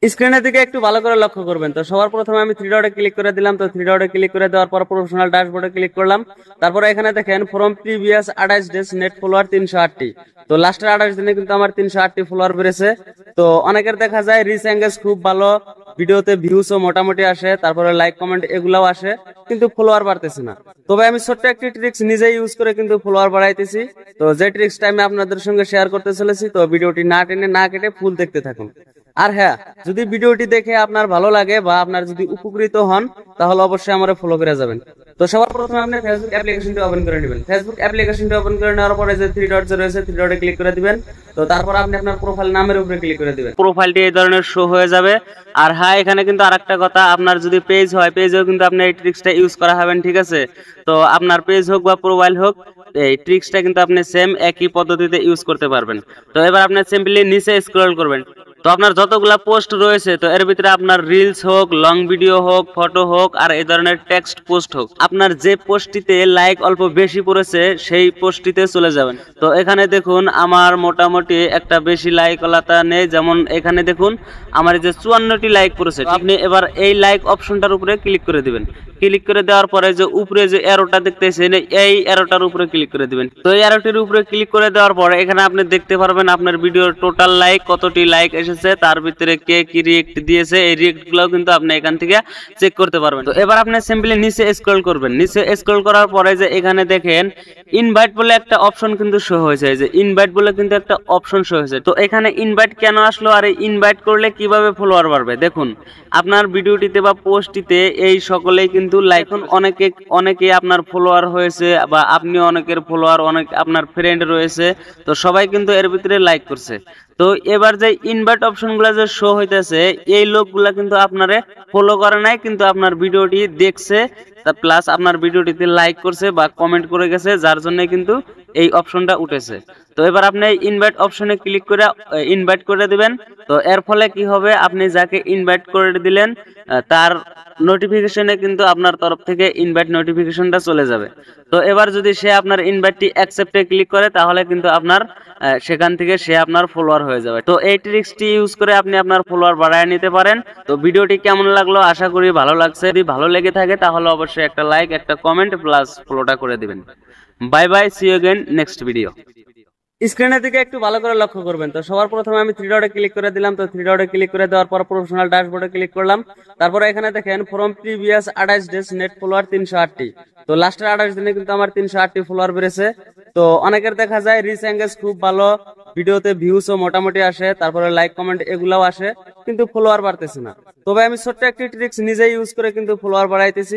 স্ক্রিনের দিকে একটু ভালো করে লক্ষ্য করবেন। তো সবার প্রথমে আমি থ্রি ডটে ক্লিক করে দিলাম। তো থ্রি ডটে ক্লিক করে দেওয়ার পর প্রফেশনাল ড্যাশবোর্ডে ক্লিক করলাম। তারপরে এখানে দেখেন from previous 28 days net follower 308টি। তো লাস্টের 28 দিনে কিন্তু আমার 308টি ফলোয়ার বেড়েছে। তো অনেকের দেখা যায় রিচ এঙ্গেজ খুব ভালো, ভিডিওতে ভিউসও মোটামুটি আসে, তারপরে লাইক কমেন্ট এগুলাও আসে, কিন্তু ফলোয়ার বাড়তেছে না। তবে আমি ছোট্ট একটি ট্রিক্স নিজেই ইউজ করে কিন্তু ফলোয়ার বাড়াইতেছি। তো যে ট্রিক্সটা আমি আপনাদের সঙ্গে শেয়ার করতে চলেছি, তো ভিডিওটি না টেনে না কেটে ফুল দেখতে থাকুন। আর হ্যাঁ, যদি ভিডিওটি দেখে আপনার ভালো লাগে বা আপনার যদি উপকৃত হন, তাহলে অবশ্যই আমারে ফলো করে যাবেন। তো সবার প্রথমে আপনি ফেসবুক অ্যাপ্লিকেশনটি ওপেন করে নেবেন। ফেসবুক অ্যাপ্লিকেশনটি ওপেন করে নেওয়ার পরে যে থ্রি ডট রয়েছে, থ্রি ডটে ক্লিক করে দিবেন। তো তারপর আপনি আপনার প্রোফাইল নামের উপরে ক্লিক করে দিবেন। প্রোফাইলটি এই ধরনের শো হয়ে যাবে। আর হ্যাঁ, এখানে কিন্তু আরেকটা কথা, আপনার যদি পেজ হয়, পেজেও কিন্তু আপনি এই ট্রিক্সটা ইউজ করা হবেন, ঠিক আছে? তো আপনার পেজ হোক বা প্রোফাইল হোক, এই ট্রিক্সটা কিন্তু আপনি সেম একই পদ্ধতিতে ইউজ করতে পারবেন। তো এবার আপনি সিম্পলি নিচে স্ক্রল করবেন। তো আপনার যতগুলা পোস্ট রয়েছে, তো এর ভিতরে আপনার রিলস হোক, লং ভিডিও হোক, ফটো হোক, আর এই ধরনের টেক্সট পোস্ট হোক, আপনার যে পোস্টটিতে লাইক অল্প বেশি পড়েছে সেই পোস্টটিতে চলে যাবেন। তো এখানে দেখুন আমার মোটামুটি একটা বেশি লাইক ওলাতা নেই, যেমন এখানে দেখুন আমার যে 54টি লাইক পড়েছে। আপনি এবার এই লাইক অপশনটার উপরে ক্লিক করে দিবেন। ক্লিক করে দেওয়ার পরে যে উপরে যে অ্যারোটা দেখতেছেন, এই অ্যারোটার উপরে ক্লিক করে দিবেন। তো এই অ্যারোটির উপরে ক্লিক করে দেওয়ার পরে এখানে আপনি দেখতে পারবেন আপনার ভিডিওর টোটাল লাইক কতটি লাইক এসেছে, তার ভিতরে কে কি রিয়েক্ট দিয়েছে, এই রিয়েক্ট গুলো কিন্তু আপনি এখান থেকে চেক করতে পারবেন। তো এবার আপনি সিম্পলি নিচে স্ক্রল করবেন। নিচে স্ক্রল করার পরে যে এখানে দেখেন ইনভাইট বলে একটা অপশন কিন্তু শো হয়েছে, যে ইনভাইট বলে কিন্তু একটা অপশন শো হয়েছে। তো এখানে ইনভাইট কেন আসলো আর এই ইনভাইট করলে কিভাবে ফলোয়ার বাড়বে, দেখুন আপনার ভিডিওটিতে বা পোস্টটিতে এই সকলেই কিন্তু লাইক, অনেকে আপনার ফলোয়ার হয়েছে বা আপনি অনেকের ফলোয়ার, অনেক আপনার ফ্রেন্ড রয়েছে, তো সবাই কিন্তু এর ভিতরে লাইক করছে। তো এবার যে ইনভাইট অপশনগুলো যে শো হইতেছে, এই লোকগুলা কিন্তু আপনারে ফলো করে নাই, কিন্তু আপনার ভিডিওটি দেখছে, প্লাস আপনার ভিডিওটিতে লাইক করছে বা কমেন্ট করে গেছে, যার জন্য কিন্তু এই অপশনটা উঠেছে। তো এবার আপনি ইনভাইট অপশনে ক্লিক করে ইনভাইট করে দিবেন। তো এর ফলে কি হবে, আপনি যাকে ইনভাইট করে দিলেন তার নোটিফিকেশনে কিন্তু আপনার তরফ থেকে ইনভাইট নোটিফিকেশনটা চলে যাবে। তো এবার যদি সে আপনার ইনভাইটটি অ্যাকসেপ্টে ক্লিক করে, তাহলে কিন্তু আপনার সেখান থেকে সে আপনার ফলোয়ার হয়ে যাবে। তো এই ট্রিক্সটি ইউজ করে আপনি আপনার ফলোয়ার বাড়ায় নিতে পারেন। তো ভিডিওটি কেমন লাগলো, আশা করি ভালো লাগছে। যদি ভালো লেগে থাকে তাহলে অবশ্যই একটা লাইক, একটা কমেন্ট প্লাস ফলোটা করে দিবেন। Bye bye, see you again next video. স্ক্রিনের দিকে একটু ভালো করে লক্ষ্য করবেন। তো সবার প্রথমে আমি থ্রি ডটে ক্লিক করে দিলাম। তো থ্রি ডটে ক্লিক করে দেওয়ার পর প্রফেশনাল ড্যাশবোর্ডে ক্লিক করলাম। তারপরে এখানে দেখেন from previous 28 days net follower 308টি। তো লাস্টের 28 দিনে কিন্তু আমার 308টি ফলোয়ার বেড়েছে। তো অনেকের দেখা যায় রিচ এঙ্গেজ খুব ভালো, ভিডিওতে ভিউসও মোটামুটি আসে, তারপরে লাইক কমেন্ট এগুলাও আসে, কিন্তু ফলোয়ার বাড়তেছে না। তবে আমি ছোট্ট একটি ট্রিক্স নিজেই ইউজ করে কিন্তু ফলোয়ার বাড়াইতেছি।